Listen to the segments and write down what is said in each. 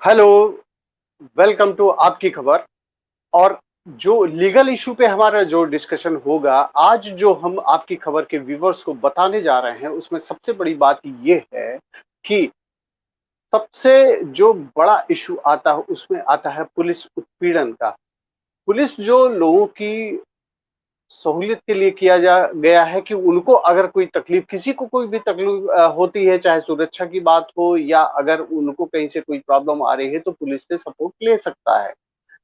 Hello, welcome to आपकी खबर। और जो लीगल इशू पे हमारा जो डिस्कशन होगा आज, जो हम आपकी खबर के व्यूवर्स को बताने जा रहे हैं, उसमें सबसे बड़ी बात ये है कि सबसे जो बड़ा इशू आता है उसमें आता है पुलिस उत्पीड़न का। पुलिस जो लोगों की सहूलियत के लिए किया जा गया है कि उनको अगर कोई तकलीफ, किसी को कोई भी तकलीफ होती है, चाहे सुरक्षा की बात हो या अगर उनको कहीं से कोई प्रॉब्लम आ रही है, तो पुलिस से सपोर्ट ले सकता है।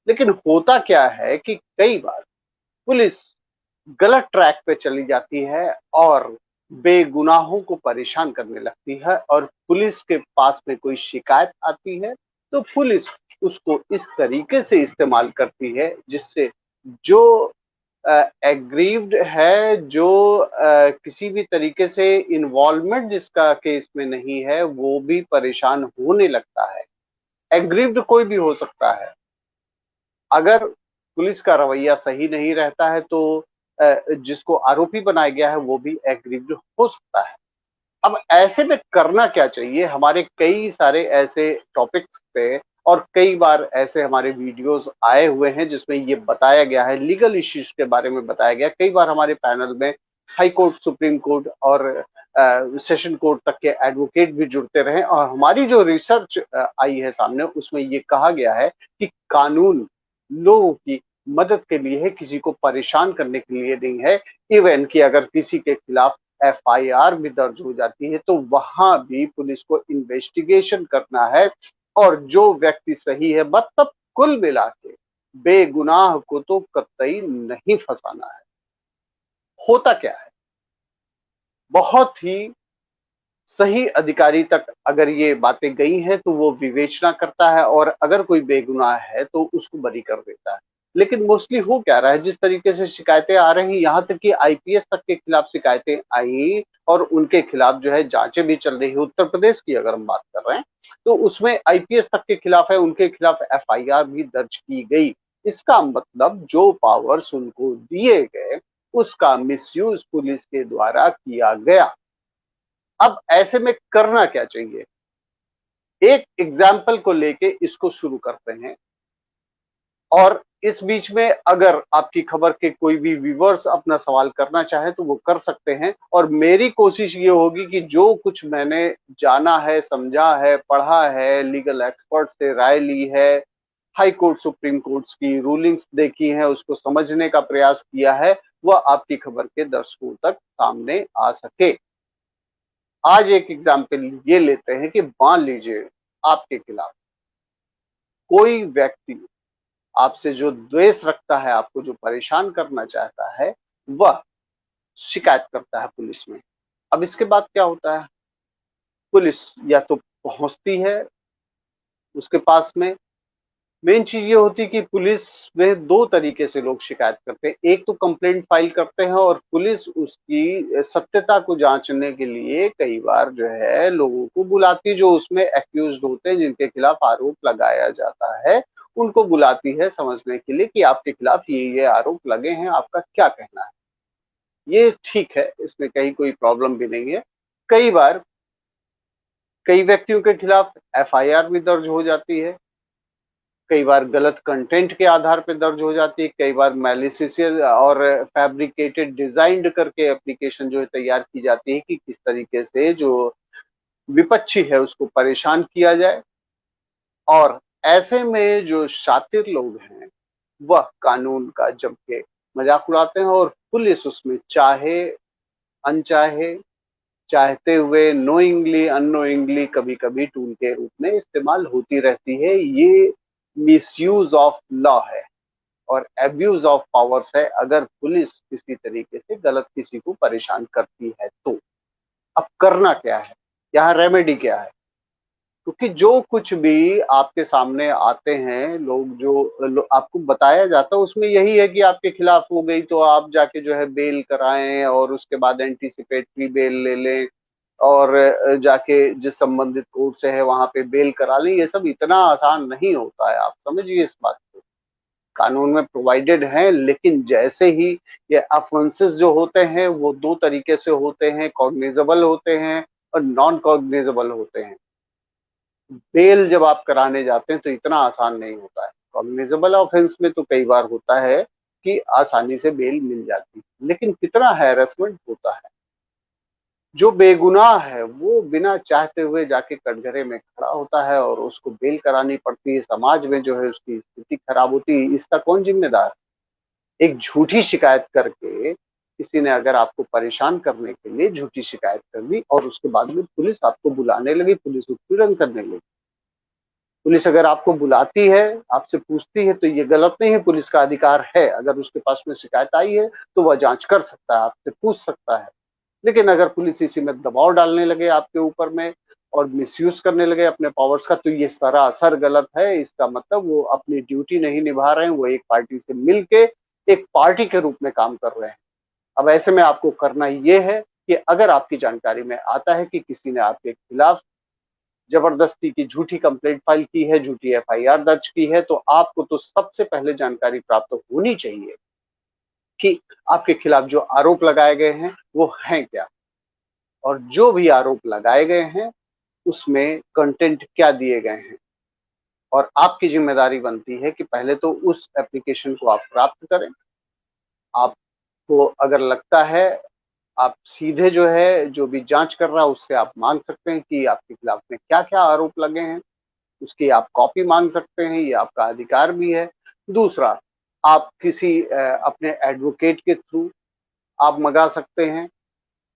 लेकिन होता क्या है कि कई बार पुलिस गलत ट्रैक पे चली जाती है और बेगुनाहों को परेशान करने लगती है, और पुलिस के पास में कोई शिकायत आती है तो पुलिस उसको इस तरीके से इस्तेमाल करती है जिससे जो एग्रीव्ड है, जो किसी भी तरीके से इन्वॉल्वमेंट जिसका केस में नहीं है, वो भी परेशान होने लगता है। एग्रीव्ड कोई भी हो सकता है। अगर पुलिस का रवैया सही नहीं रहता है तो जिसको आरोपी बनाया गया है वो भी एग्रीव्ड हो सकता है। अब ऐसे में करना क्या चाहिए? हमारे कई सारे ऐसे टॉपिक्स पे और कई बार ऐसे हमारे वीडियोस आए हुए हैं जिसमें ये बताया गया है, लीगल इश्यूज के बारे में बताया गया। कई बार हमारे पैनल में हाई कोर्ट, सुप्रीम कोर्ट और सेशन कोर्ट तक के एडवोकेट भी जुड़ते रहे, और हमारी जो रिसर्च आई है सामने, उसमें ये कहा गया है कि कानून लोगों की मदद के लिए है, किसी को परेशान करने के लिए नहीं है। इवन कि अगर किसी के खिलाफ एफआईआर भी दर्ज हो जाती है तो वहां भी पुलिस को इन्वेस्टिगेशन करना है, और जो व्यक्ति सही है, मतलब कुल मिला के बेगुनाह को तो कतई नहीं फंसाना है। होता क्या है, बहुत ही सही अधिकारी तक अगर ये बातें गई हैं तो वो विवेचना करता है, और अगर कोई बेगुनाह है तो उसको बरी कर देता है। लेकिन मोस्टली हो क्या रहा है, जिस तरीके से शिकायतें आ रही हैं, यहाँ तक कि आईपीएस तक के खिलाफ शिकायतें आई और उनके खिलाफ जो है जांचें भी चल रही है। उत्तर प्रदेश की अगर हम बात कर रहे हैं तो उसमें आईपीएस तक के खिलाफ है, उनके खिलाफ एफआईआर भी दर्ज की गई। इसका मतलब जो पावर्स उनको दिए गए उसका मिसयूज पुलिस के द्वारा किया गया। अब ऐसे में करना क्या चाहिए? एक एग्जाम्पल को लेके इसको शुरू करते हैं, और इस बीच में अगर आपकी खबर के कोई भी व्यूवर्स अपना सवाल करना चाहे तो वो कर सकते हैं, और मेरी कोशिश ये होगी कि जो कुछ मैंने जाना है, समझा है, पढ़ा है, लीगल एक्सपर्ट से राय ली है, हाई कोर्ट, सुप्रीम कोर्ट्स की रूलिंग्स देखी है, उसको समझने का प्रयास किया है, वह आपकी खबर के दर्शकों तक सामने आ सके। आज एक एग्जाम्पल ये लेते हैं कि मान लीजिए आपके खिलाफ कोई व्यक्ति आपसे जो द्वेष रखता है, आपको जो परेशान करना चाहता है, वह शिकायत करता है पुलिस में। अब इसके बाद क्या होता है? पुलिस या तो पहुंचती है उसके पास में। मेन चीज ये होती है कि पुलिस में दो तरीके से लोग शिकायत करते हैं। एक तो कंप्लेंट फाइल करते हैं, और पुलिस उसकी सत्यता को जांचने के लिए कई बार जो है लोगों को बुलाती है, जो उसमें एक्यूज्ड होते हैं, जिनके खिलाफ आरोप लगाया जाता है, उनको बुलाती है समझने के लिए कि आपके खिलाफ ये आरोप लगे हैं, आपका क्या कहना है। ये ठीक है, इसमें कहीं कोई प्रॉब्लम भी नहीं है। कई बार कई व्यक्तियों के खिलाफ एफआईआर भी दर्ज हो जाती है, कई बार गलत कंटेंट के आधार पे दर्ज हो जाती है, कई बार मैलिशियस और फैब्रिकेटेड डिजाइंड करके एप्लीकेशन जो है तैयार की जाती है कि किस तरीके से जो विपक्षी है उसको परेशान किया जाए। और ऐसे में जो शातिर लोग हैं वह कानून का जम के मजाक उड़ाते हैं, और पुलिस उसमें चाहे अनचाहे, चाहते हुए, नोइंगली अननोइंगली, कभी कभी टूल के रूप में इस्तेमाल होती रहती है। ये मिसयूज ऑफ लॉ है और एब्यूज ऑफ पावर्स है, अगर पुलिस किसी तरीके से गलत किसी को परेशान करती है तो। अब करना क्या है, यहाँ रेमेडी क्या है? क्योंकि जो कुछ भी आपके सामने आते हैं लोग, आपको बताया जाता है उसमें यही है कि आपके खिलाफ हो गई तो आप जाके जो है बेल कराएं, और उसके बाद एंटीसिपेटरी बेल ले लें, और जाके जिस संबंधित कोर्ट से है वहां पे बेल करा लें। ये सब इतना आसान नहीं होता है, आप समझिए इस बात को। कानून में प्रोवाइडेड है, लेकिन जैसे ही ये अफेंसेस जो होते हैं वो दो तरीके से होते हैं, कॉग्निजेबल होते हैं और नॉन कॉग्निजेबल होते हैं। बेल जब आप कराने जाते हैं तो इतना आसान नहीं होता है। कॉग्निजेबल ऑफेंस में तो कई बार होता है कि आसानी से बेल मिल जाती है, लेकिन कितना हैरेसमेंट होता है। जो बेगुनाह है वो बिना चाहते हुए जाके कटघरे में खड़ा होता है और उसको बेल करानी पड़ती है। समाज में जो है उसकी स्थिति खराब होती है। इसका कौन जिम्मेदार? एक झूठी शिकायत करके किसी ने अगर आपको परेशान करने के लिए झूठी शिकायत कर दी और उसके बाद में पुलिस आपको बुलाने लगी, पुलिस उत्पीड़न करने लगी। पुलिस अगर आपको बुलाती है, आपसे पूछती है, तो ये गलत नहीं है, पुलिस का अधिकार है। अगर उसके पास में शिकायत आई है तो वह जांच कर सकता है, आपसे पूछ सकता है। लेकिन अगर पुलिस इसी में दबाव डालने लगे आपके ऊपर में और मिसयूज करने लगे अपने पावर्स का, तो ये सरासर गलत है। इसका मतलब वो अपनी ड्यूटी नहीं निभा रहे हैं, वो एक पार्टी से मिलके एक पार्टी के रूप में काम कर रहे हैं। अब ऐसे में आपको करना ये है कि अगर आपकी जानकारी में आता है कि किसी ने आपके खिलाफ जबरदस्ती की झूठी कंप्लेंट फाइल की है, झूठी एफआईआर दर्ज की है, तो आपको तो सबसे पहले जानकारी प्राप्त होनी चाहिए कि आपके खिलाफ जो आरोप लगाए गए हैं वो हैं क्या, और जो भी आरोप लगाए गए हैं उसमें कंटेंट क्या दिए गए हैं। और आपकी जिम्मेदारी बनती है कि पहले तो उस एप्लीकेशन को आप प्राप्त करें। आपको अगर लगता है, आप सीधे जो है जो भी जांच कर रहा है उससे आप मांग सकते हैं कि आपके खिलाफ में क्या-क्या आरोप लगे हैं, उसकी आप कॉपी मांग सकते हैं, ये आपका अधिकार भी है। दूसरा, आप किसी अपने एडवोकेट के थ्रू आप मँगा सकते हैं।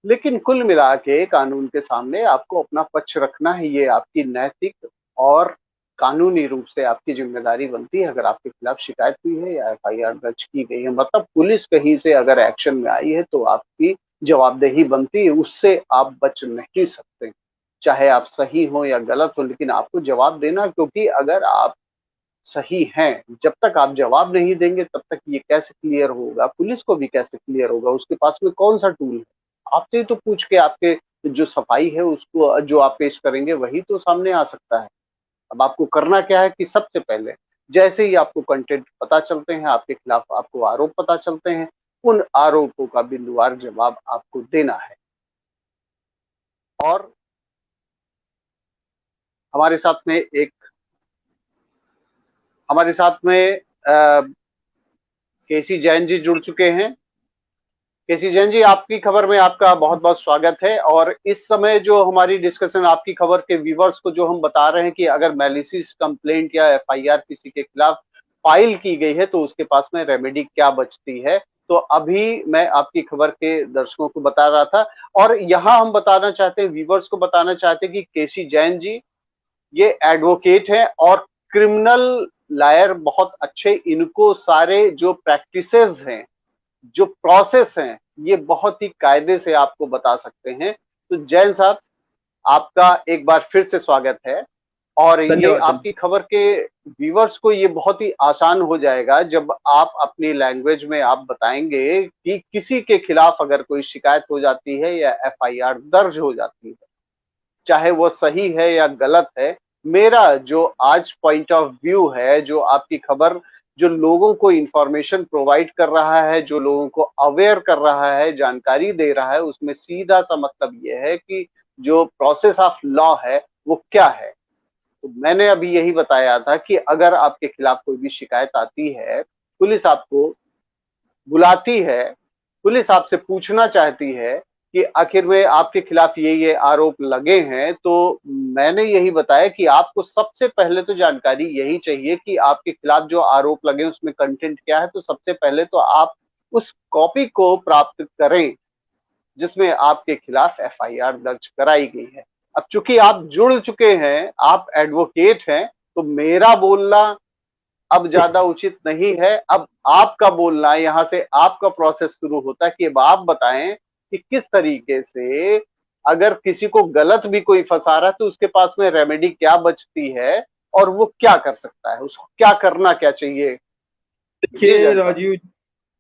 लेकिन कुल मिला के कानून के सामने आपको अपना पक्ष रखना है, ये आपकी नैतिक और कानूनी रूप से आपकी ज़िम्मेदारी बनती है। अगर आपके खिलाफ शिकायत हुई है या एफआईआर दर्ज की गई है, मतलब पुलिस कहीं से अगर एक्शन में आई है तो आपकी जवाबदेही बनती है, उससे आप बच नहीं सकते। चाहे आप सही हो या गलत हो, लेकिन आपको जवाब देना, क्योंकि अगर आप सही हैं, जब तक आप जवाब नहीं देंगे तब तक ये कैसे क्लियर होगा, पुलिस को भी कैसे क्लियर होगा, उसके पास में कौन-सा टूल है? आपसे ही तो पूछ के आपके जो सफाई है उसको जो आप पेश करेंगे वही तो सामने आ सकता है। अब आपको करना क्या है कि सबसे पहले जैसे ही आपको कंटेंट पता चलते हैं, आपके खिलाफ आपको आरोप पता चलते हैं, उन आरोपों का बिंदुवार जवाब आपको देना है। और हमारे साथ में एक हमारे साथ में केसी जैन जी जुड़ चुके हैं। केसी जैन जी, आपकी खबर में आपका बहुत-बहुत स्वागत है। और इस समय जो हमारी डिस्कशन आपकी खबर के व्यूअर्स को जो हम बता रहे हैं कि अगर मैलिशियस कंप्लेंट या एफआईआर किसी के खिलाफ फाइल की गई है तो उसके पास में रेमेडी क्या बचती है। तो अभी मैं आपकी खबर के दर्शकों को बता रहा था और यहाँ हम बताना चाहते हैं, व्यूअर्स को बताना चाहते हैं कि केसी जैन जी ये एडवोकेट हैं और क्रिमिनल लॉयर बहुत अच्छे, इनको सारे जो प्रैक्टिसेस हैं, जो प्रोसेस हैं, ये बहुत ही कायदे से आपको बता सकते हैं। तो जैन साहब, आपका एक बार फिर से स्वागत है। और ये धन्यवाद। आपकी खबर के व्यूअर्स को ये बहुत ही आसान हो जाएगा जब आप अपनी लैंग्वेज में आप बताएंगे कि किसी के खिलाफ अगर कोई शिकायत हो जाती है या एफआईआर दर्ज हो जाती है, चाहे वो सही है या गलत है, मेरा जो आज पॉइंट ऑफ व्यू है, जो आपकी खबर जो लोगों को इंफॉर्मेशन प्रोवाइड कर रहा है, जो लोगों को अवेयर कर रहा है, जानकारी दे रहा है, उसमें सीधा सा मतलब ये है कि जो प्रोसेस ऑफ लॉ है वो क्या है। तो मैंने अभी यही बताया था कि अगर आपके खिलाफ कोई भी शिकायत आती है, पुलिस आपको बुलाती है, पुलिस आपसे पूछना चाहती है कि आखिर में आपके खिलाफ ये आरोप लगे हैं, तो मैंने यही बताया कि आपको सबसे पहले तो जानकारी यही चाहिए कि आपके खिलाफ जो आरोप लगे उसमें कंटेंट क्या है। तो सबसे पहले तो आप उस कॉपी को प्राप्त करें जिसमें आपके खिलाफ एफआईआर दर्ज कराई गई है। अब चूंकि आप जुड़ चुके हैं, आप एडवोकेट हैं, तो मेरा बोलना अब ज्यादा उचित नहीं है। अब आपका बोलना, यहाँ से आपका प्रोसेस शुरू होता है कि अब आप बताएं कि किस तरीके से अगर किसी को गलत भी कोई फंसा रहा है तो उसके पास में रेमेडी क्या बचती है और वो क्या कर सकता है, उसको क्या करना क्या चाहिए। जी देखिए जैन साहब। राजीव,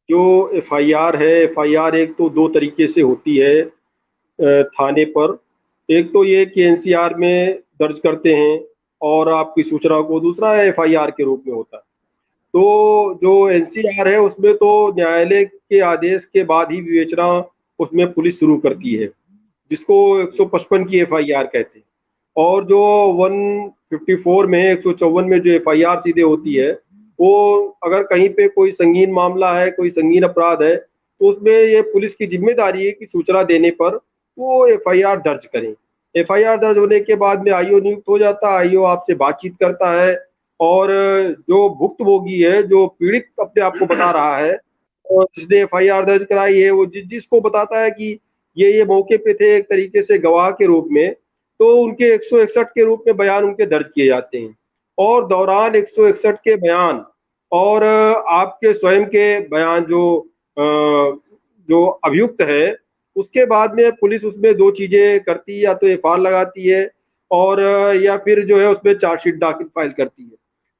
जो एफआईआर है, एफआईआर एक तो दो तरीके से होती है थाने पर। एक तो ये कि एनसीआर में दर्ज करते हैं और आपकी सूचना को, दूसरा एफआईआर के रूप में होता है। तो जो एनसीआर है उसमें तो न्यायालय के आदेश के बाद ही विवेचना उसमें पुलिस शुरू करती है, जिसको 155 की एफआईआर कहते हैं। और जो 154 में 154 में जो एफआईआर सीधे होती है, वो अगर कहीं पे कोई संगीन मामला है, कोई संगीन अपराध है, तो उसमें ये पुलिस की जिम्मेदारी है कि सूचना देने पर वो एफआईआर दर्ज करें। एफआईआर दर्ज होने के बाद में आईओ नियुक्त हो जाता है, आईओ आपसे बातचीत करता है, और जो भुक्तभोगी है, जो पीड़ित अपने आप को बता रहा है और जिसने एफआईआर दर्ज कराई है, वो जिसको बताता है कि ये मौके पे थे एक तरीके से गवाह के रूप में, तो उनके 161 के रूप में बयान उनके दर्ज किए जाते हैं। और दौरान 161 के बयान और आपके स्वयं के बयान जो अभियुक्त है, उसके बाद में पुलिस उसमें दो चीजें करती है, या तो एफआईआर लगाती है और या फिर जो है उसमें चार्जशीट दाखिल फाइल करती है।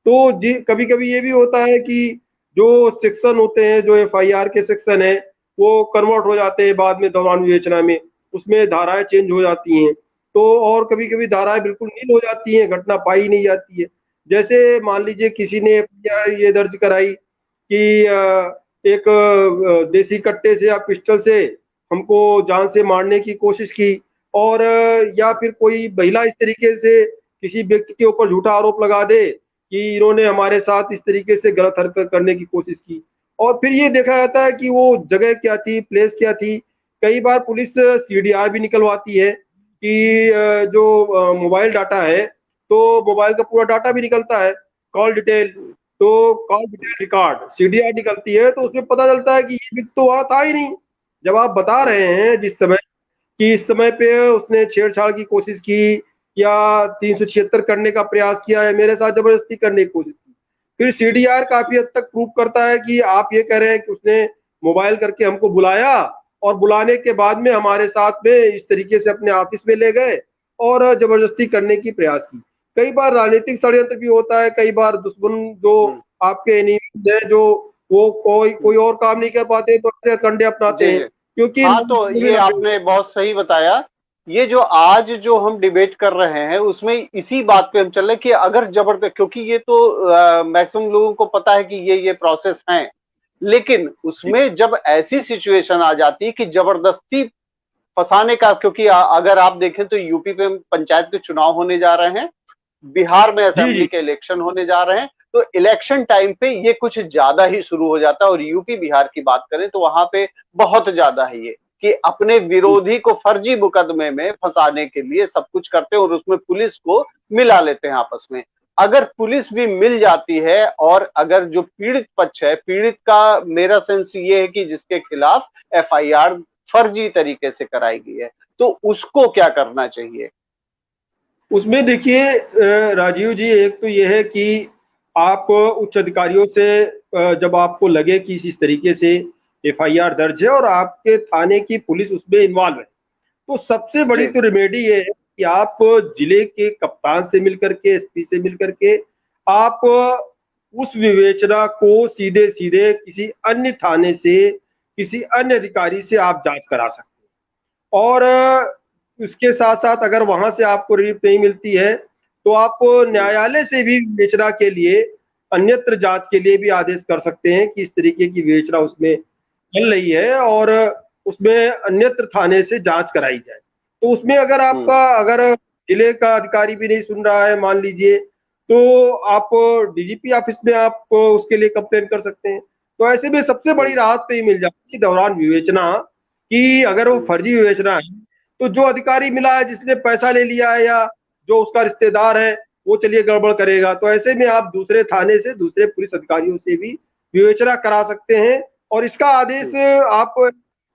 तो जी कभी कभी ये भी होता है कि जो सेक्शन होते हैं, जो एफआईआर के सेक्शन है, वो कन्वर्ट हो जाते हैं बाद में दौरान विवेचना में, उसमें धाराएं चेंज हो जाती हैं। तो और कभी कभी धाराएं बिल्कुल नील हो जाती हैं, घटना पाई नहीं जाती है। जैसे मान लीजिए किसी ने एफआईआर ये दर्ज कराई कि एक देसी कट्टे से या पिस्टल से हमको जान से मारने की कोशिश की, और या फिर कोई महिला इस तरीके से किसी व्यक्ति के ऊपर झूठा आरोप लगा दे कि इन्होंने हमारे साथ इस तरीके से गलत हरकत करने की कोशिश की, और फिर ये देखा जाता है कि वो जगह क्या थी, प्लेस क्या थी। कई बार पुलिस सीडीआर भी निकलवाती है कि जो मोबाइल डाटा है, तो मोबाइल का पूरा डाटा भी निकलता है, कॉल डिटेल, तो कॉल डिटेल रिकॉर्ड सीडीआर निकलती है, तो उसमें पता चलता है कि ये व्यक्ति तो वहां था ही नहीं जब आप बता रहे हैं जिस समय, कि इस समय पे उसने छेड़छाड़ की कोशिश की, या 376 करने का प्रयास किया, या मेरे साथ जबरदस्ती करने की कोशिश की। फिर सीडीआर काफी हद तक प्रूव करता है कि आप ये कह रहे हैं कि उसने मोबाइल करके हमको बुलाया, और बुलाने के बाद में हमारे साथ में इस तरीके से अपने ऑफिस में ले गए और जबरदस्ती करने की प्रयास की। कई बार राजनीतिक षड्यंत्र भी होता है, कई बार दुश्मन जो हम्म, आपके एनिमीज है, जो वो कोई कोई और काम नहीं कर पाते तो ऐसे कंडे अपनाते जी हैं, जी। क्योंकि हाँ, तो ये आपने बहुत सही बताया। ये जो आज जो हम डिबेट कर रहे हैं उसमें इसी बात पे हम चल रहे हैं कि अगर जबरदस्त, क्योंकि ये तो मैक्सिमम लोगों को पता है कि ये प्रोसेस है, लेकिन उसमें जब ऐसी सिचुएशन आ जाती है कि जबरदस्ती फंसाने का, क्योंकि अगर आप देखें तो यूपी पे पंचायत के चुनाव होने जा रहे हैं, बिहार में जी असेंबली जी के इलेक्शन होने जा रहे हैं, तो इलेक्शन टाइम पे ये कुछ ज्यादा ही शुरू हो जाता है। और यूपी बिहार की बात करें तो वहां पे बहुत ज्यादा है ये, कि अपने विरोधी को फर्जी मुकदमे में फंसाने के लिए सब कुछ करते हैं और उसमें पुलिस को मिला लेते हैं आपस में। अगर पुलिस भी मिल जाती है, और अगर जो पीड़ित पक्ष है, पीड़ित का मेरा सेंस ये है कि जिसके खिलाफ एफआईआर फर्जी तरीके से कराई गई है, तो उसको क्या करना चाहिए? उसमें देखिए राजीव जी, एक तो यह है कि आप उच्च अधिकारियों से जब आपको लगे कि इस तरीके से एफआईआर दर्ज है और आपके थाने की पुलिस उसमें इन्वॉल्व है, तो सबसे बड़ी जी। तो रेमेडी ये है कि आप जिले के कप्तान से मिलकर के, एसपी से मिलकर के, आप उस विवेचना को सीधे सीधे किसी अन्य थाने से, किसी अन्य अधिकारी से आप जांच करा सकते हैं। और उसके साथ साथ अगर वहां से आपको रिलीफ नहीं मिलती है, तो आप न्यायालय से भी विवेचना के लिए, अन्यत्र जांच के लिए भी आदेश कर सकते हैं कि इस तरीके की विवेचना उसमें चल रही है, और उसमें अन्यत्र थाने से जांच कराई जाए। तो उसमें अगर हम्म। आपका, अगर जिले का अधिकारी भी नहीं सुन रहा है मान लीजिए, तो आप डीजीपी ऑफिस में आप उसके लिए कंप्लेन कर सकते हैं। तो ऐसे में सबसे बड़ी हम्म। राहत तो ये मिल जाती है दौरान विवेचना, कि अगर वो हम्म। फर्जी विवेचना है, तो जो अधिकारी मिला है जिसने पैसा ले लिया है, या जो उसका रिश्तेदार है, वो चलिए गड़बड़ करेगा, तो ऐसे में आप दूसरे थाने से, दूसरे पुलिस अधिकारियों से भी विवेचना करा सकते हैं। और इसका आदेश हम्म। आप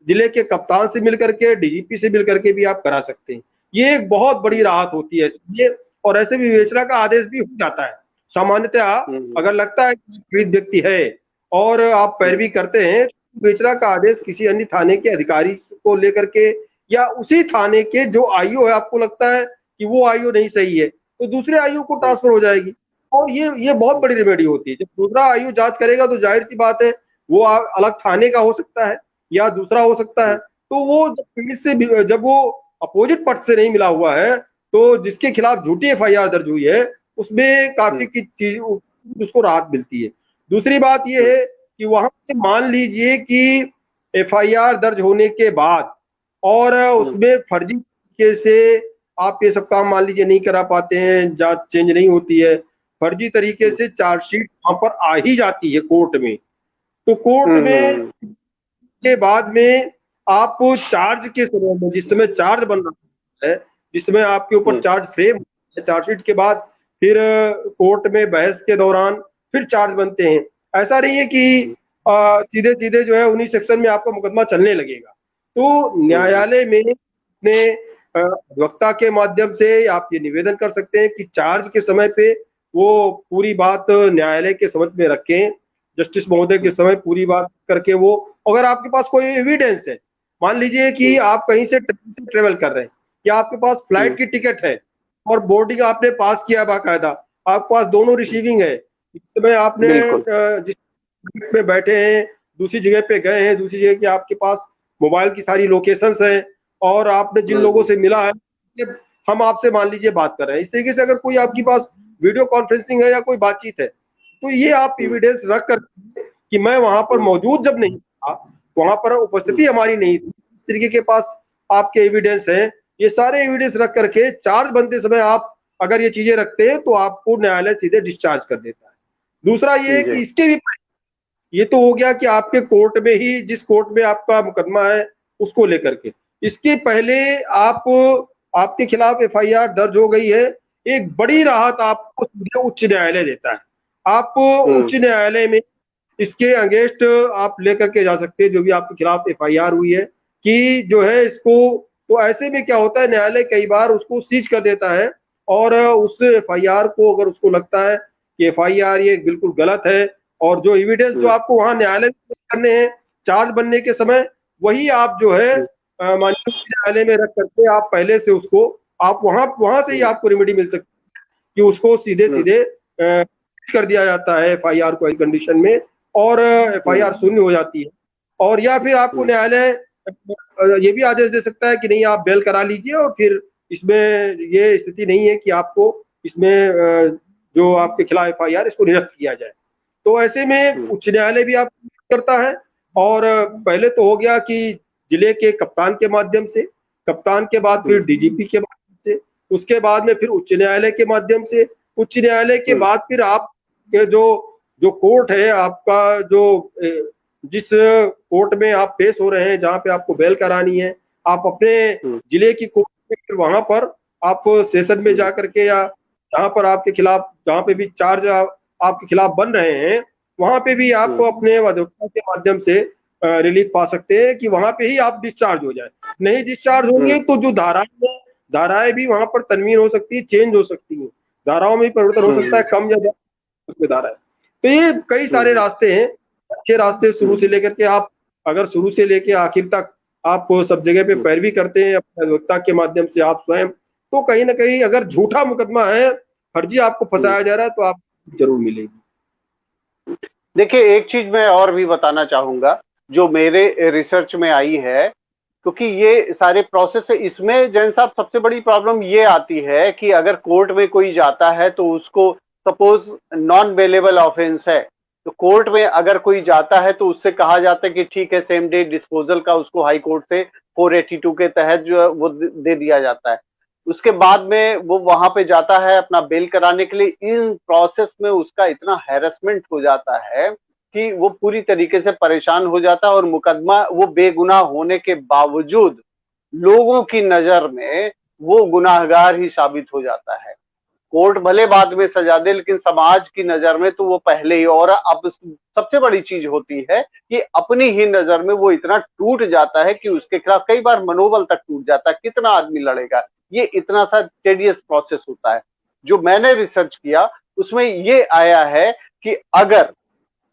जिले के कप्तान से मिलकर के, डीजीपी से मिलकर के भी आप करा सकते हैं। ये एक बहुत बड़ी हम्म। राहत होती है इसलिए, और ऐसे भी विवेचना का आदेश भी हो जाता है सामान्यतः। हम्म। अगर लगता है कि पीड़ित व्यक्ति है और आप हम्म। पैरवी करते हैं, विवेचना का आदेश किसी अन्य थाने के अधिकारी को लेकर के, या उसी थाने के जो आईओ है, आपको लगता है कि वो आईओ नहीं सही है, तो दूसरे आईओ को हम्म। ट्रांसफर हो जाएगी। और ये बहुत बड़ी रेमेडी होती है। जब दूसरा आईओ जांच करेगा तो जाहिर सी बात है, वो अलग थाने का हो सकता है या दूसरा हो सकता है, हम्म। तो वो जब पीड़ित से जब वो अपोजिट पक्ष से नहीं मिला हुआ है, तो जिसके खिलाफ झूठी एफआईआर दर्ज हुई है, उसमें काफी हम्म। की चीज उसको राहत मिलती है। दूसरी बात यह हम्म। है कि वहां से मान लीजिए कि एफआईआर दर्ज होने के बाद और हम्म। उसमें फर्जी तरीके से आप ये सब काम मान लीजिए नहीं करा पाते हैं, जांच चेंज नहीं होती है, फर्जी तरीके से चार्जशीट वहां पर आ ही जाती है कोर्ट में, तो कोर्ट में के बाद में आप चार्ज के समय में, जिस समय चार्ज बन रहा है, जिस समय आपके ऊपर चार्ज फ्रेम है, चार्जशीट के बाद फिर कोर्ट में बहस के दौरान फिर चार्ज बनते हैं। ऐसा नहीं है कि सीधे सीधे जो है उन्हीं सेक्शन में आपका मुकदमा चलने लगेगा। तो न्यायालय में अपने अधिवक्ता के माध्यम से आप ये निवेदन कर सकते हैं कि चार्ज के समय पे वो पूरी बात न्यायालय के समझ में रखें, जस्टिस महोदय के समय पूरी बात करके वो, अगर आपके पास कोई एविडेंस है, मान लीजिए कि आप कहीं से ट्रेवल कर रहे हैं या आपके पास फ्लाइट की टिकट है और बोर्डिंग आपने पास किया बाकायदा, आपके पास दोनों रिसीविंग है, इस समय आपने जिस में बैठे हैं दूसरी जगह पे गए हैं, दूसरी जगह के आपके पास मोबाइल की सारी लोकेशंस हैं और आपने जिन लोगों से मिला है, हम आपसे मान लीजिए बात कर रहे हैं, इस तरीके से अगर कोई आपके पास वीडियो कॉन्फ्रेंसिंग है या कोई बातचीत है, तो ये आप एविडेंस रख कर कि मैं वहां पर मौजूद जब नहीं था, वहां पर उपस्थिति हमारी नहीं थी, इस तरीके के पास आपके एविडेंस है, ये सारे एविडेंस रख करके चार्ज बनते समय आप अगर ये चीजें रखते हैं तो आपको न्यायालय सीधे डिस्चार्ज कर देता है। दूसरा ये है कि इसके भी, ये तो हो गया कि आपके कोर्ट में ही, जिस कोर्ट में आपका मुकदमा है उसको लेकर के, इसके पहले आप, आपके खिलाफ एफआईआर दर्ज हो गई है, एक बड़ी राहत आपको सीधे उच्च न्यायालय देता है। आप उच्च न्यायालय में इसके अगेंस्ट आप लेकर के जा सकते हैं जो भी आपके खिलाफ एफआईआर हुई है, कि जो है इसको, तो ऐसे में क्या होता है, न्यायालय कई बार उसको सीज कर देता है और उस एफआईआर को, अगर उसको लगता है कि एफआईआर ये बिल्कुल गलत है और जो एविडेंस जो आपको वहां न्यायालय में करने हैं चार्ज बनने के समय, वही आप जो है माननीय न्यायालय में रख करके आप पहले से उसको, आप वहां वहां से ही आपको रेमेडी मिल सकती है कि उसको सीधे सीधे कर दिया जाता है एफआईआर को कंडीशन में, और एफआईआर शून्य हो जाती है। और या फिर आपको न्यायालय ये भी आदेश दे सकता है कि नहीं आप बेल करा लीजिए और फिर इसमें ये स्थिति नहीं है कि आपको इसमें जो आपके खिलाफ एफआईआर इसको निरस्त किया जाए। तो ऐसे में उच्च न्यायालय भी आप करता है, और पहले तो हो गया कि जिले के कप्तान के माध्यम से, कप्तान के बाद फिर डीजीपी के माध्यम से, उसके बाद में फिर उच्च न्यायालय के माध्यम से, उच्च न्यायालय के बाद फिर आप जो जो कोर्ट है आपका, जो जिस कोर्ट में आप पेश हो रहे हैं, जहां पे आपको बेल करानी है, आप अपने जिले की कोर्ट में फिर वहां पर आप सेशन में जा करके, या जहां पर आपके खिलाफ, जहां पे भी चार्ज आपके खिलाफ बन रहे हैं, वहां पे भी आपको अपने अधिवक्ता के माध्यम से रिलीफ पा सकते हैं कि वहां पे ही आप डिस्चार्ज हो जाए। नहीं डिस्चार्ज होंगे तो जो धाराएं भी वहां पर तनवीर हो सकती है, चेंज हो सकती है, धाराओं में परिवर्तन हो सकता है, कम या ज्यादा उसमें धारा है। तो ये कई सारे रास्ते हैं, अच्छे रास्ते शुरू से लेकर के, आप अगर शुरू से लेके आखिर तक आप सब जगह पे पैरवी करते हैं अपने अधिवक्ता के माध्यम से आप स्वयं, तो कहीं ना कहीं अगर झूठा मुकदमा है, फर्जी आपको फंसाया जा रहा है, तो आप जरूर मिलेगी। देखिए एक चीज मैं और भी बताना चाहूंगा जो मेरे रिसर्च में आई है, क्योंकि ये सारे प्रोसेस है, इसमें जैन साहब सबसे बड़ी प्रॉब्लम ये आती है कि अगर कोर्ट में कोई जाता है तो उसको, सपोज नॉन बेलेबल ऑफेंस है, तो कोर्ट में अगर कोई जाता है तो उससे कहा जाता है कि ठीक है सेम डे डिस्पोजल का उसको हाई कोर्ट से 482 के तहत जो है वो दे दिया जाता है। उसके बाद में वो वहां पे जाता है अपना बेल कराने के लिए, इन प्रोसेस में उसका इतना हैरेसमेंट हो जाता है कि वो पूरी तरीके से परेशान हो जाता है और मुकदमा वो बेगुनाह होने के बावजूद लोगों की नजर में वो गुनाहगार ही साबित हो जाता है। कोर्ट भले बाद में सजा दे लेकिन समाज की नजर में तो वो पहले ही, और अब सबसे बड़ी चीज होती है कि अपनी ही नजर में वो इतना टूट जाता है कि उसके खिलाफ कई बार मनोबल तक टूट जाता है, कितना आदमी लड़ेगा, ये इतना सा टेडियस प्रोसेस होता है। जो मैंने रिसर्च किया उसमें ये आया है कि अगर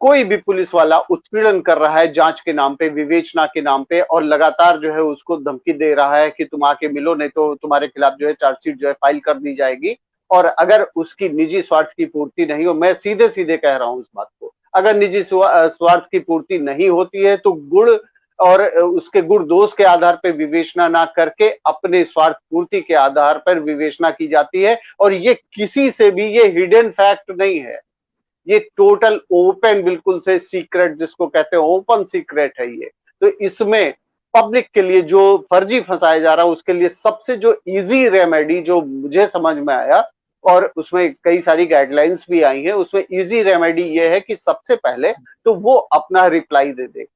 कोई भी पुलिस वाला उत्पीड़न कर रहा है जांच के नाम पे, विवेचना के नाम पे, और लगातार जो है उसको धमकी दे रहा है कि तुम आके मिलो नहीं तो तुम्हारे खिलाफ जो है चार्जशीट जो है फाइल कर दी जाएगी, और अगर उसकी निजी स्वार्थ की पूर्ति नहीं हो, मैं सीधे सीधे कह रहा हूं इस बात को, अगर निजी स्वार्थ की पूर्ति नहीं होती है तो गुण और उसके गुण दोष के आधार पर विवेचना ना करके अपने स्वार्थ पूर्ति के आधार पर विवेचना की जाती है। और ये किसी से भी, ये हिडन फैक्ट नहीं है, ये टोटल ओपन, बिल्कुल से सीक्रेट जिसको कहते हैं ओपन सीक्रेट है ये। तो इसमें पब्लिक के लिए जो फर्जी फंसाया जा रहा है उसके लिए सबसे जो इजी रेमेडी जो मुझे समझ में आया, और उसमें कई सारी गाइडलाइंस भी आई हैं, उसमें इजी रेमेडी ये है कि सबसे पहले तो वो अपना रिप्लाई दे दे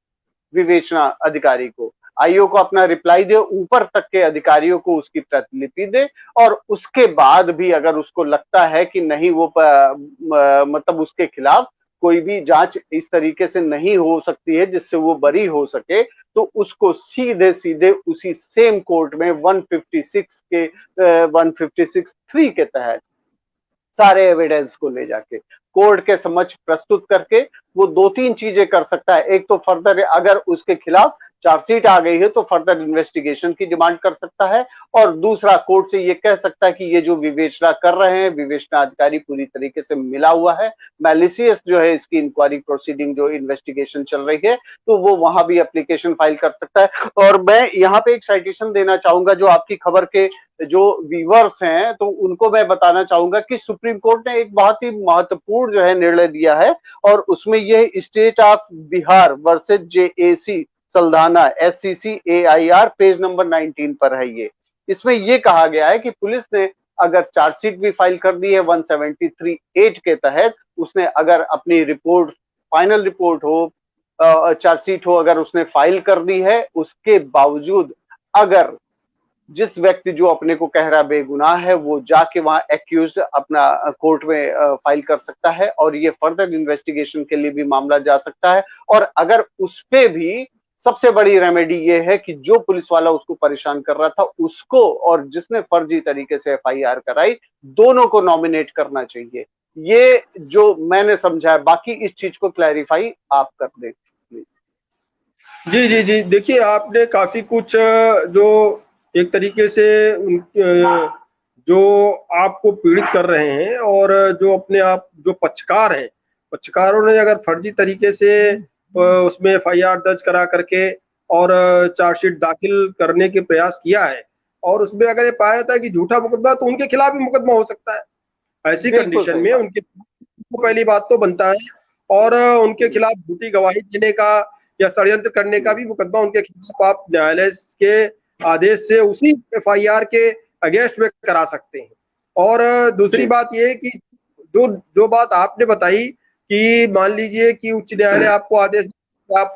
विवेचना अधिकारी को, आईओ को अपना रिप्लाई दे, ऊपर तक के अधिकारियों को उसकी प्रतिलिपि दे, और उसके बाद भी अगर उसको लगता है कि नहीं वो मतलब उसके खिलाफ कोई भी जांच इस तरीके से नहीं हो सकती है जिससे वो बरी हो सके, तो उसको सीधे सीधे उसी सेम कोर्ट में 156 के 156(3) के तहत सारे एविडेंस को ले जाके कोर्ट के समक्ष प्रस्तुत करके वो दो तीन चीजें कर सकता है। एक तो फर्दर अगर उसके खिलाफ चार्जशीट आ गई है तो फर्दर इन्वेस्टिगेशन की डिमांड कर सकता है, और दूसरा कोर्ट से ये कह सकता है कि ये जो विवेचना कर रहे हैं विवेचना अधिकारी पूरी तरीके से मिला हुआ है, मैलिशियस जो है इसकी इंक्वायरी प्रोसीडिंग जो इन्वेस्टिगेशन चल रही है, तो वो वहां भी एप्लीकेशन फाइल कर सकता है। और मैं यहाँ पे एक साइटेशन देना चाहूंगा जो आपकी खबर के जो व्यूअर्स हैं तो उनको मैं बताना चाहूंगा कि सुप्रीम कोर्ट ने एक बहुत ही महत्वपूर्ण जो है निर्णय दिया है, और उसमें यह state of Bihar versus JAC Saldanha SCCAIR page number 19 पर है। ये इसमें यह कहा गया है कि पुलिस ने अगर चार्जशीट भी फाइल कर दी है 173(8) के तहत, उसने अगर अपनी रिपोर्ट फाइनल रिपोर्ट हो चार्जशीट हो अगर उसने फाइल कर दी है, उसके बावजूद अगर जिस व्यक्ति जो अपने को कह रहा बेगुनाह है वो जाके वहां एक्यूज्ड अपना कोर्ट में फाइल कर सकता है, और ये फर्दर इन्वेस्टिगेशन के लिए भी मामला जा सकता है। और अगर उस पे भी सबसे बड़ी रेमेडी ये है कि जो पुलिस वाला उसको परेशान कर रहा था उसको और जिसने फर्जी तरीके से FIR कराई, दोनों को नॉमिनेट करना चाहिए। ये जो मैंने समझा है, बाकी इस चीज को क्लैरिफाई आप कर दें। जी जी जी, देखिए आपने काफी कुछ जो एक तरीके से जो आपको पीड़ित कर रहे हैं और जो अपने आप जो पक्षकार हैं, पक्षकारों ने अगर फर्जी तरीके से उसमें FIR दर्ज करा करके और चार्जशीट दाखिल करने के प्रयास किया है, और उसमें अगर ये पाया जाता है कि झूठा मुकदमा, तो उनके खिलाफ भी मुकदमा हो सकता है। ऐसी बिल्कुल कंडीशन सही में बात। उनके पहली बात तो बनता है, और उनके खिलाफ झूठी गवाही देने का या षड्यंत्र करने का भी मुकदमा उनके खिलाफ आप न्यायालय के आदेश से उसी FIR के अगेंस्ट में करा सकते हैं। और दूसरी जी। बात ये है कि जो जो बात आपने बताई कि मान लीजिए कि उच्च न्यायालय आपको आदेश आप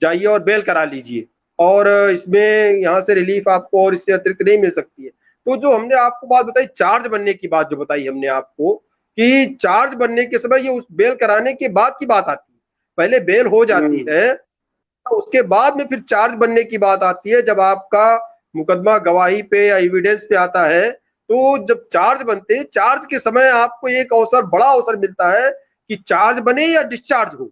जाइए और बेल करा लीजिए, और इसमें यहाँ से रिलीफ आपको और इससे अतिरिक्त नहीं मिल सकती है। तो जो हमने आपको बात बताई चार्ज बनने की बात जो बताई हमने आपको, कि चार्ज बनने के समय ये उस बेल कराने के बाद की बात आती है। पहले बेल हो जाती है, तो उसके बाद में फिर चार्ज बनने की बात आती है। जब आपका मुकदमा गवाही पे या एविडेंस पे आता है, तो जब चार्ज बनते हैं, चार्ज के समय आपको एक अवसर, बड़ा अवसर मिलता है कि चार्ज बने या डिस्चार्ज हो।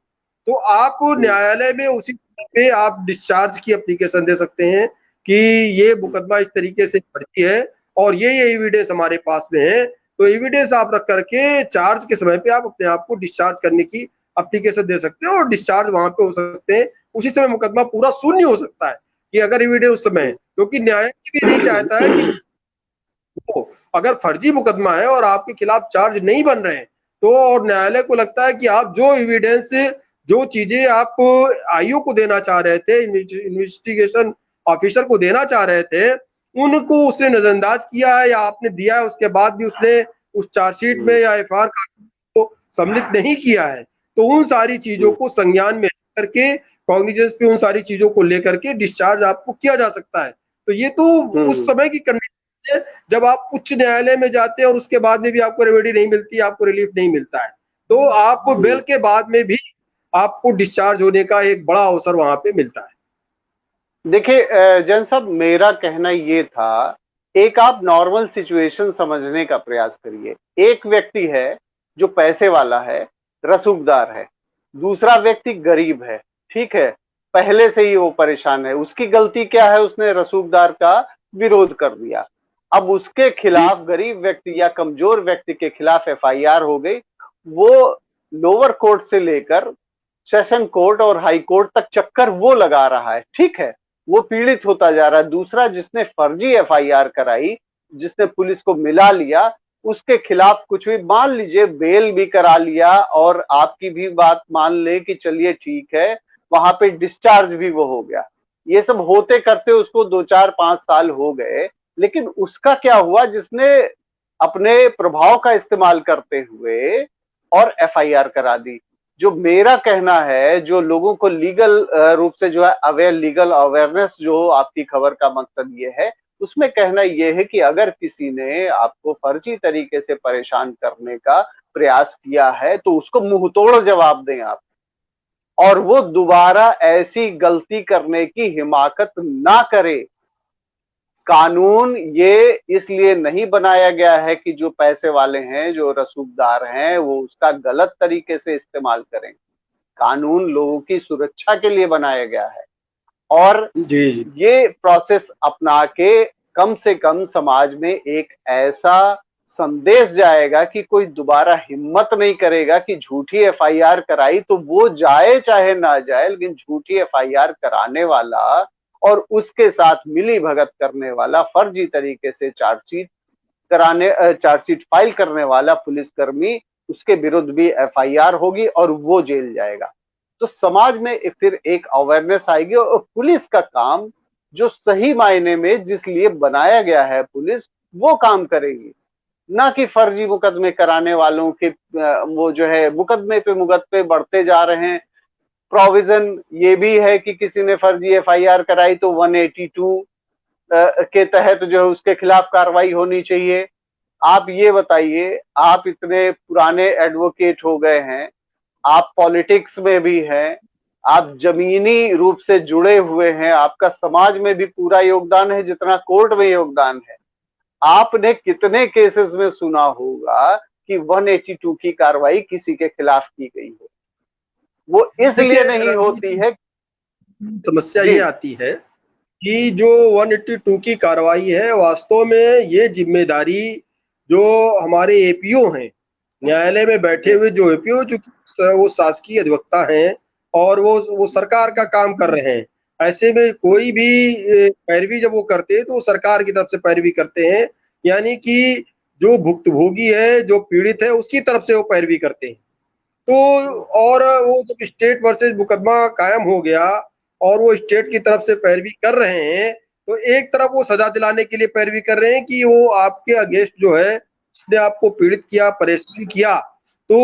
तो आप न्यायालय में उसी पे आप डिस्चार्ज की एप्लीकेशन दे सकते हैं कि ये मुकदमा इस तरीके से फर्जी है और ये एविडेंस हमारे पास में है। तो एविडेंस आप रख करके चार्ज के समय पे आप अपने आप को डिस्चार्ज करने की एप्लीकेशन दे सकते हैं, और डिस्चार्ज वहां पे हो सकते हैं। उसी समय मुकदमा पूरा शून्य हो सकता है कि अगर एविडेंस उस समय है, क्योंकि न्यायालय भी नहीं चाहता है कि तो अगर फर्जी मुकदमा है और आपके खिलाफ चार्ज नहीं बन रहे हैं, तो और न्यायालय को लगता है कि आप जो एविडेंस, जो चीजें आप आईओ को देना चाह रहे थे, इन्वेस्टिगेशन ऑफिसर को देना चाह रहे थे, उनको उसने नजरअंदाज किया है या आपने दिया है, उसके बाद भी उसने उस चार्जशीट में या FIR को सम्मिलित नहीं किया है, तो उन सारी चीजों को संज्ञान में करके, कॉग्निजेंस पे उन सारी चीजों को लेकर के डिस्चार्ज आपको किया जा सकता है। तो ये तो उस समय की कंडीशन है जब आप उच्च न्यायालय में जाते हैं और उसके बाद में भी आपको रेमेडी नहीं मिलती, आपको रिलीफ नहीं मिलता है, तो आपको बेल के बाद में भी आपको डिस्चार्ज होने का एक बड़ा अवसर वहां पे मिलता है। देखिए जैन साहब, मेरा कहना ये था, एक आप नॉर्मल सिचुएशन समझने का प्रयास करिए। एक व्यक्ति है जो पैसे वाला है, रसूखदार है, दूसरा व्यक्ति गरीब है, ठीक है, पहले से ही वो परेशान है, उसकी गलती क्या है, उसने रसूखदार का विरोध कर दिया। अब उसके जी खिलाफ, गरीब व्यक्ति या कमजोर व्यक्ति के खिलाफ FIR हो गई, वो लोअर कोर्ट से लेकर सेशन कोर्ट और हाई कोर्ट तक चक्कर वो लगा रहा है, ठीक है, वो पीड़ित होता जा रहा है। दूसरा, जिसने फर्जी FIR कराई, जिसने पुलिस को मिला लिया, उसके खिलाफ कुछ भी, मान लीजिए बेल भी करा लिया और आपकी भी बात मान ले कि चलिए ठीक है, वहां पे डिस्चार्ज भी वो हो गया, ये सब होते करते उसको 2 4 5 साल हो गए, लेकिन उसका क्या हुआ जिसने अपने प्रभाव का इस्तेमाल करते हुए और एफआईआर करा दी। जो मेरा कहना है, जो लोगों को लीगल रूप से जो है अवेयर, लीगल अवेयरनेस जो आपकी खबर का मकसद ये है, उसमें कहना ये है कि अगर किसी ने आपको फर्जी तरीके से परेशान करने का प्रयास किया है तो उसको मुंह तोड़ जवाब दें आप, और वो दोबारा ऐसी गलती करने की हिमाकत ना करे। कानून ये इसलिए नहीं बनाया गया है कि जो पैसे वाले हैं, जो रसूखदार हैं, वो उसका गलत तरीके से इस्तेमाल करें। कानून लोगों की सुरक्षा के लिए बनाया गया है, और जी जी। ये प्रोसेस अपना के कम से कम समाज में एक ऐसा संदेश जाएगा कि कोई दोबारा हिम्मत नहीं करेगा कि झूठी एफआईआर कराई तो वो जाए चाहे ना जाए, लेकिन झूठी एफआईआर कराने वाला और उसके साथ मिली भगत करने वाला, फर्जी तरीके से चार्जशीट फाइल करने वाला पुलिसकर्मी, उसके विरुद्ध भी एफआईआर होगी और वो जेल जाएगा। तो समाज में फिर एक अवेयरनेस आएगी, और पुलिस का काम जो सही मायने में जिस लिए बनाया गया है पुलिस, वो काम करेगी, ना कि फर्जी मुकदमे कराने वालों के वो जो है मुकदमे पे मुकदमे बढ़ते जा रहे हैं। प्रोविजन ये भी है कि किसी ने फर्जी एफआईआर कराई तो 182 के तहत जो है उसके खिलाफ कार्रवाई होनी चाहिए। आप ये बताइए, आप इतने पुराने एडवोकेट हो गए हैं, आप पॉलिटिक्स में भी हैं, आप जमीनी रूप से जुड़े हुए हैं, आपका समाज में भी पूरा योगदान है जितना कोर्ट में योगदान है। आपने कितने केसेस में सुना होगा कि 182 की कार्रवाई किसी के खिलाफ की गई हो? वो इसलिए देखिए नहीं होती राजीव, है। समस्या जी। ये आती है कि जो 182 की कार्रवाई है, वास्तव में ये जिम्मेदारी जो हमारे एपीओ हैं, न्यायालय में बैठे जी। हुए जो एपीओ, जो वो शासकीय अधिवक्ता हैं और वो सरकार का काम कर रहे हैं, ऐसे में कोई भी पैरवी जब वो करते हैं तो वो सरकार की तरफ से पैरवी करते हैं, यानी कि जो भुक्तभोगी है, जो पीड़ित है, उसकी तरफ से वो पैरवी करते हैं। तो और वो जब स्टेट वर्सेस मुकदमा कायम हो गया और वो स्टेट की तरफ से पैरवी कर रहे हैं, तो एक तरफ वो सजा दिलाने के लिए पैरवी कर रहे हैं कि वो आपके अगेंस्ट जो है, जिसने आपको पीड़ित किया, परेशान किया, तो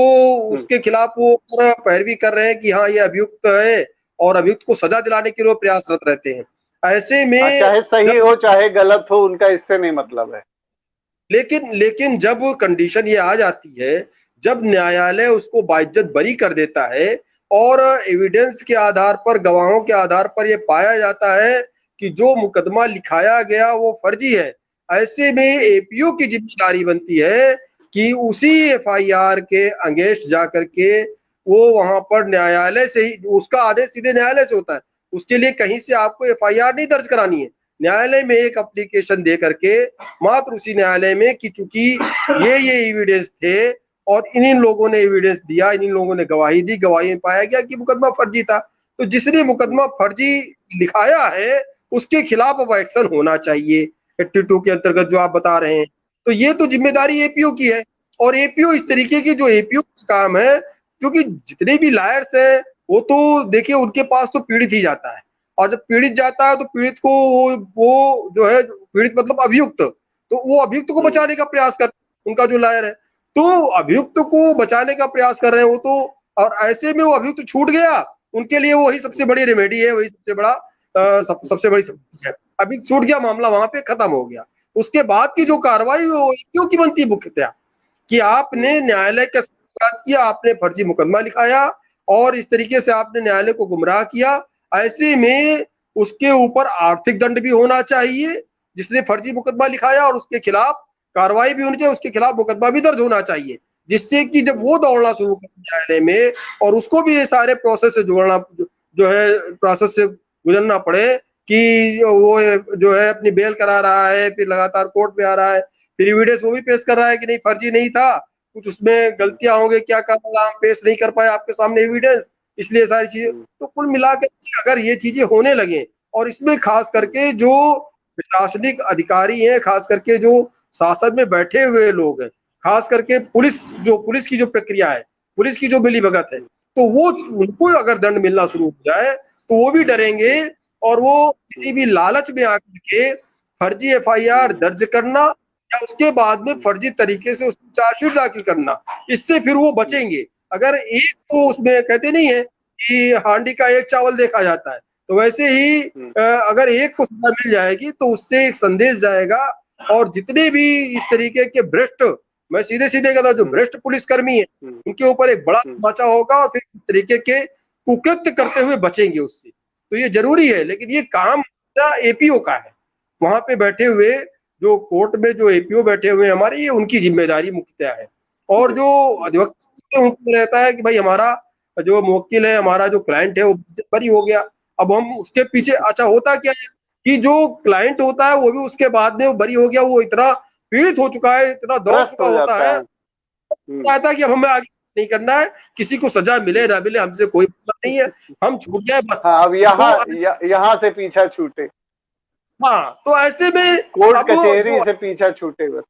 उसके खिलाफ वो पैरवी कर रहे हैं कि हाँ ये अभियुक्त है, और अभियुक्त को सजा दिलाने के लिए वो प्रयासरत रहते हैं। ऐसे हाँ, में चाहे सही जब हो चाहे गलत हो, उनका इससे नहीं मतलब है। लेकिन लेकिन जब कंडीशन ये आ जाती है, जब न्यायालय उसको बाइज्जत बरी कर देता है और एविडेंस के आधार पर, गवाहों के आधार पर ये पाया जाता है कि जो मुकदमा लिखाया गया वो फर्जी है, ऐसे में एपीओ की जिम्मेदारी बनती है कि उसी एफआईआर के अगेंस्ट जाकर के वो वहां पर न्यायालय से ही, उसका आदेश सीधे न्यायालय से होता है, उसके लिए कहीं से आपको एफआईआर नहीं दर्ज करानी है, न्यायालय में एक एप्लीकेशन दे करके मात्र उसी न्यायालय में कि चूंकि ये एविडेंस थे और इन लोगों ने एविडेंस दिया, इन लोगों ने गवाही दी, गवाही में पाया गया कि मुकदमा फर्जी था, तो जिसने मुकदमा फर्जी लिखाया है उसके खिलाफ अब एक्शन होना चाहिए 82 के अंतर्गत जो आप बता रहे हैं। तो ये तो जिम्मेदारी एपीओ की है, और एपीओ इस तरीके की जो एपीओ का काम है, क्योंकि जितने भी लायर्स हैं वो तो देखिए उनके पास तो पीड़ित ही जाता है, और जब पीड़ित जाता है तो पीड़ित को वो जो है, पीड़ित मतलब अभियुक्त, तो वो अभियुक्त को बचाने का प्रयास कर, उनका जो लायर है, तो अभियुक्त को बचाने का प्रयास कर रहे हैं वो तो, और ऐसे में वो अभियुक्त छूट गया, उनके लिए वही सबसे बड़ी रेमेडी है, वही सबसे बड़ा सबसे बड़ी है। अभी छूट गया, मामला वहां पे खत्म हो गया। उसके बाद की जो कार्रवाई वो क्यों की बनती है मुख्यतः, कि आपने न्यायालय के साथ किया, आपने फर्जी मुकदमा लिखाया और इस तरीके से आपने न्यायालय को गुमराह किया, ऐसे में उसके ऊपर आर्थिक दंड भी होना चाहिए, जिसने फर्जी मुकदमा लिखाया, और उसके खिलाफ कार्रवाई भी होनी चाहिए, उसके खिलाफ मुकदमा भी दर्ज होना चाहिए, जिससे कि जब वो दौड़ना शुरू कर न्यायालय में और उसको भी ये सारे प्रोसेस से जोड़ना, जो है प्रोसेस से गुजरना पड़े, कि वो जो है अपनी बेल करा रहा है, फिर लगातार कोर्ट में आ रहा है, फिर एविडेंस वो भी पेश कर रहा है कि नहीं फर्जी नहीं था, कुछ उसमें गलतियां होंगी, क्या काम पेश नहीं कर पाए आपके सामने एविडेंस, इसलिए सारी चीजें, तो कुल मिलाकर अगर ये चीजें होने लगे, और इसमें खास करके जो प्रशासनिक अधिकारी हैं, खास करके जो शासन में बैठे हुए लोग हैं, खास करके पुलिस की जो प्रक्रिया है, पुलिस की जो मिलीभगत है, तो वो उनको अगर दंड मिलना शुरू हो जाए तो वो भी डरेंगे, और वो किसी भी लालच में आकर के फर्जी एफआईआर दर्ज करना या उसके बाद में फर्जी तरीके से उसमें चार्जशीट दाखिल करना, इससे फिर वो बचेंगे। अगर एक तो उसमें कहते नहीं है कि हांडी का एक चावल देखा जाता है, तो वैसे ही अगर एक को सजा मिल जाएगी तो उससे एक संदेश जाएगा, और जितने भी इस तरीके के भ्रष्ट, मैं सीधे सीधे कहता हूं, जो भ्रष्ट पुलिसकर्मी है उनके ऊपर एक बड़ा तमाचा होगा और फिर इस तरीके के कुकृत्य करते हुए बचेंगे उससे। तो ये जरूरी है, लेकिन ये काम एपीओ का है। वहां पे बैठे हुए जो कोर्ट में जो एपीओ बैठे हुए हैं हमारे, ये उनकी जिम्मेदारी मुख्यतः है। और जो अधिवक्ता उनको रहता है कि भाई हमारा जो मुवक्किल है, हमारा जो क्लाइंट है वो बरी हो गया, अब हम उसके पीछे, अच्छा होता क्या है कि जो क्लाइंट होता है वो भी उसके बाद में वो बरी हो गया, वो इतना पीड़ित हो चुका है, इतना दौड़ चुका होता है, चाहता है कि अब हमें आगे नहीं करना है, किसी को सजा मिले ना मिले हमसे कोई मतलब नहीं है, हम छूट जाए बस। हाँ, अब यहाँ से पीछा छूटे। हाँ, तो ऐसे में कोर्ट अब कचहरी से पीछा छूटे बस।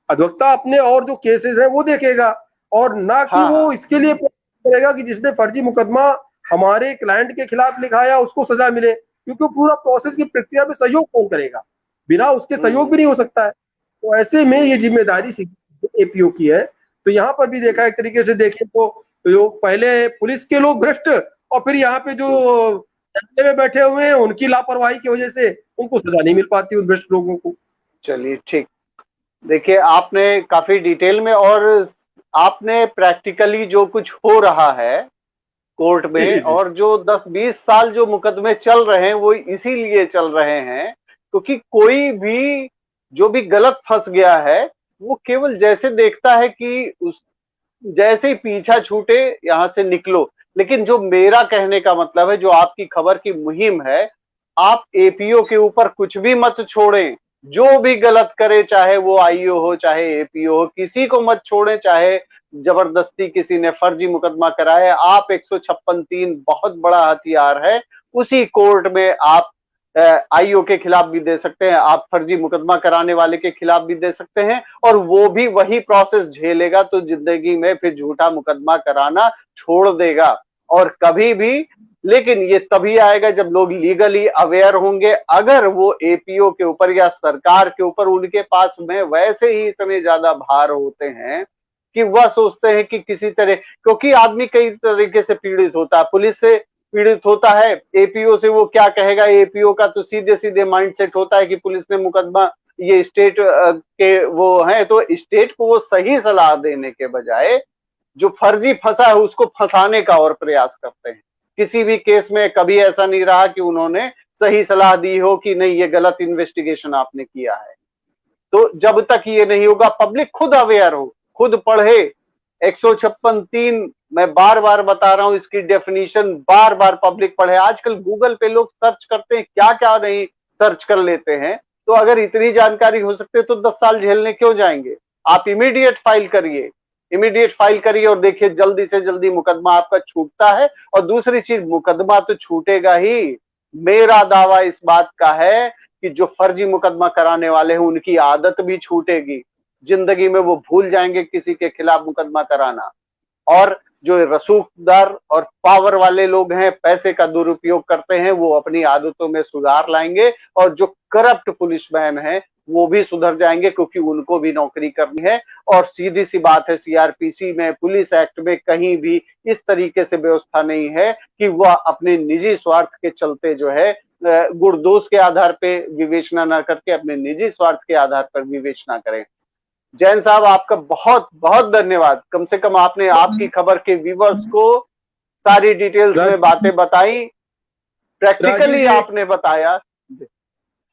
अधिवक्ता अपने और जो केसेस है वो देखेगा, और ना कि हाँ, वो इसके लिए करेगा कि जिसने फर्जी मुकदमा हमारे क्लाइंट के खिलाफ लिखाया उसको सजा मिले, क्योंकि पूरा प्रोसेस की प्रक्रिया में सहयोग कौन करेगा, बिना उसके सहयोग भी नहीं हो सकता है। तो ऐसे में ये जिम्मेदारी एपीओ की है। तो यहाँ पर भी देखा एक तरीके से देखें तो जो पहले पुलिस के लोग भ्रष्ट, और फिर यहाँ पे जो जनता में बैठे हुए हैं उनकी लापरवाही की वजह से उनको सजा नहीं मिल पाती उन भ्रष्ट लोगों को। चलिए ठीक। देखिए, आपने काफी डिटेल में और आपने प्रैक्टिकली जो कुछ हो रहा है कोर्ट में, जी। और जो 10-20 साल जो मुकदमे चल रहे हैं वो इसीलिए चल रहे हैं क्योंकि कोई भी जो भी गलत फंस गया है वो केवल जैसे देखता है कि उस जैसे ही पीछा छूटे यहां से निकलो। लेकिन जो मेरा कहने का मतलब है, जो आपकी खबर की मुहिम है, आप एपीओ के ऊपर कुछ भी मत छोड़ें। जो भी गलत करे, चाहे वो आईओ हो चाहे एपीओ हो, किसी को मत छोड़ें। चाहे जबरदस्ती किसी ने फर्जी मुकदमा कराया, आप 156(3) बहुत बड़ा हथियार है। उसी कोर्ट में आप आईओ के खिलाफ भी दे सकते हैं, आप फर्जी मुकदमा कराने वाले के खिलाफ भी दे सकते हैं, और वो भी वही प्रोसेस झेलेगा, तो जिंदगी में फिर झूठा मुकदमा कराना छोड़ देगा। और कभी भी, लेकिन ये तभी आएगा जब लोग लीगली अवेयर होंगे। अगर वो एपीओ के ऊपर या सरकार के ऊपर, उनके पास में वैसे ही इतने ज्यादा भार होते हैं कि वह सोचते हैं कि किसी तरह, क्योंकि आदमी कई तरीके से पीड़ित होता है, पुलिस से पीड़ित होता है, एपीओ से वो क्या कहेगा। एपीओ का तो सीधे सीधे माइंडसेट होता है कि पुलिस ने मुकदमा, ये स्टेट के वो हैं, तो स्टेट को वो सही सलाह देने के बजाय जो फर्जी फंसा है उसको फंसाने का और प्रयास करते हैं। किसी भी केस में कभी ऐसा नहीं रहा कि उन्होंने सही सलाह दी हो कि नहीं, ये गलत इन्वेस्टिगेशन आपने किया है। तो जब तक ये नहीं होगा, पब्लिक खुद अवेयर हो, खुद पढ़े 156(3), मैं बार बार बता रहा हूं इसकी डेफिनेशन, बार बार पब्लिक पढ़े। आजकल गूगल पे लोग सर्च करते हैं, क्या क्या नहीं सर्च कर लेते हैं। तो अगर इतनी जानकारी हो सकती है तो 10 साल झेलने क्यों जाएंगे। आप इमीडिएट फाइल करिए, इमीडिएट फाइल करिए, और देखिए जल्दी से जल्दी मुकदमा आपका छूटता है। और दूसरी चीज, मुकदमा तो छूटेगा ही। मेरा दावा इस बात का है कि जो फर्जी मुकदमा कराने वाले हैं उनकी आदत भी छूटेगी, जिंदगी में वो भूल जाएंगे किसी के खिलाफ मुकदमा कराना। और जो रसूखदार और पावर वाले लोग हैं, पैसे का दुरुपयोग करते हैं, वो अपनी आदतों में सुधार लाएंगे। और जो करप्ट पुलिसमैन हैं वो भी सुधर जाएंगे, क्योंकि उनको भी नौकरी करनी है। और सीधी सी बात है, सीआरपीसी में, पुलिस एक्ट में कहीं भी इस तरीके से व्यवस्था नहीं है कि वह अपने निजी स्वार्थ के चलते जो है गुण दोष के आधार पे विवेचना न करके अपने निजी स्वार्थ के आधार पर विवेचना करें। जैन साहब, आपका बहुत बहुत धन्यवाद। कम से कम आपने आपकी खबर के व्यूअर्स को सारी डिटेल्स में बातें बताई, प्रैक्टिकली आपने बताया।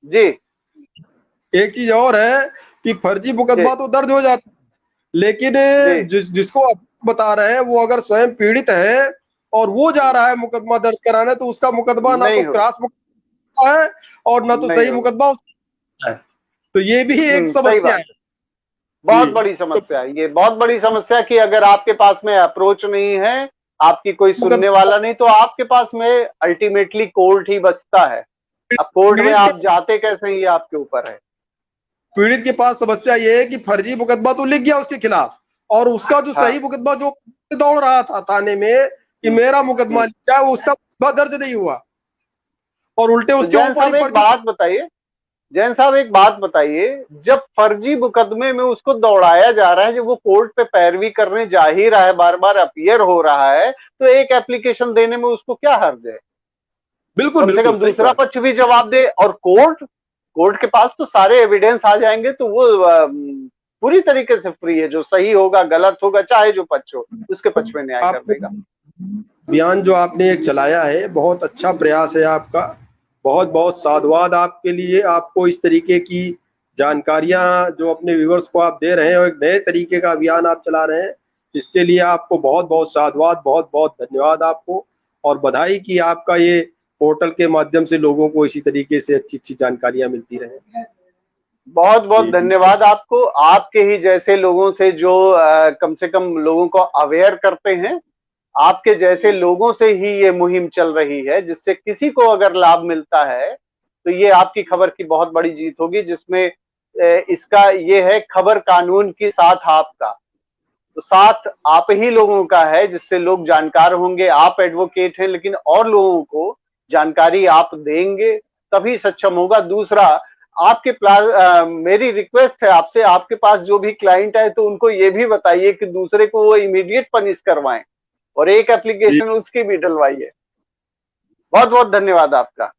जी, एक चीज और है कि फर्जी मुकदमा तो दर्ज हो जाता है, लेकिन जिसको आप बता रहे हैं वो अगर स्वयं पीड़ित है और वो जा रहा है मुकदमा दर्ज कराने, तो उसका मुकदमा ना तो क्रॉस मुकदमा है और ना तो सही मुकदमा है। तो ये भी एक समस्या है, बहुत बड़ी समस्या है। ये बहुत बड़ी समस्या कि अगर आपके पास में अप्रोच नहीं है, आपकी कोई सुनने वाला नहीं, तो आपके पास में अल्टीमेटली कोर्ट ही बचता है। अब कोर्ट में आप जाते कैसे, ये आपके ऊपर है। पीड़ित के पास समस्या ये है कि फर्जी मुकदमा तो लिख गया उसके खिलाफ, और उसका जो सही मुकदमा जो दौड़ रहा था थाने में कि मेरा मुकदमा लिखा है, उसका दर्ज नहीं हुआ। और उल्टे तो उसके जैन ऊपर साहब ही एक बात बताइए, जैन साहब एक बात बताइए, जब फर्जी मुकदमे में उसको दौड़ाया जा रहा है, जब वो कोर्ट पे पैरवी करने जा ही रहा है, बार बार अपीयर हो रहा है, तो एक एप्लीकेशन देने में उसको क्या हर्ज है? बिल्कुल कम से बिल्कुल कम सही दूसरा बात। पक्ष भी जवाब दे। और कोर्ट के पास तो सारे एविडेंस आ जाएंगे, तो वो पूरी तरीके से फ्री है, जो सही होगा गलत होगा चाहे जो पक्ष हो उसके पक्ष में न्याय कर आपको देगा। अभियान जो आपने एक चलाया है बहुत अच्छा प्रयास है आपका, बहुत बहुत साधुवाद आपके लिए। आपको इस तरीके की जानकारियां जो अपने व्यूअर्स को आप दे रहे हैं और एक नए तरीके का अभियान आप चला रहे हैं, इसके लिए आपको बहुत बहुत साधुवाद, बहुत बहुत धन्यवाद आपको। और बधाई कि आपका ये पोर्टल के माध्यम से लोगों को इसी तरीके से अच्छी अच्छी जानकारियां मिलती रहे। बहुत बहुत जी जी। धन्यवाद आपको, आपके ही जैसे लोगों से जो कम से कम लोगों को अवेयर करते हैं, आपके जैसे लोगों से ही ये मुहिम चल रही है, जिससे किसी को अगर लाभ मिलता है तो ये आपकी खबर की बहुत बड़ी जीत होगी, जिसमें इसका ये है खबर कानून की साथ आपका, तो साथ आप ही लोगों का है, जिससे लोग जानकार होंगे। आप एडवोकेट हैं, लेकिन और लोगों को जानकारी आप देंगे तभी सक्षम होगा। दूसरा, आपके मेरी रिक्वेस्ट है आपसे, आपके पास जो भी क्लाइंट है तो उनको ये भी बताइए कि दूसरे को वो इमीडिएट पनिश करवाएं, और एक जी एप्लीकेशन उसकी भी डलवाइए। बहुत बहुत धन्यवाद आपका।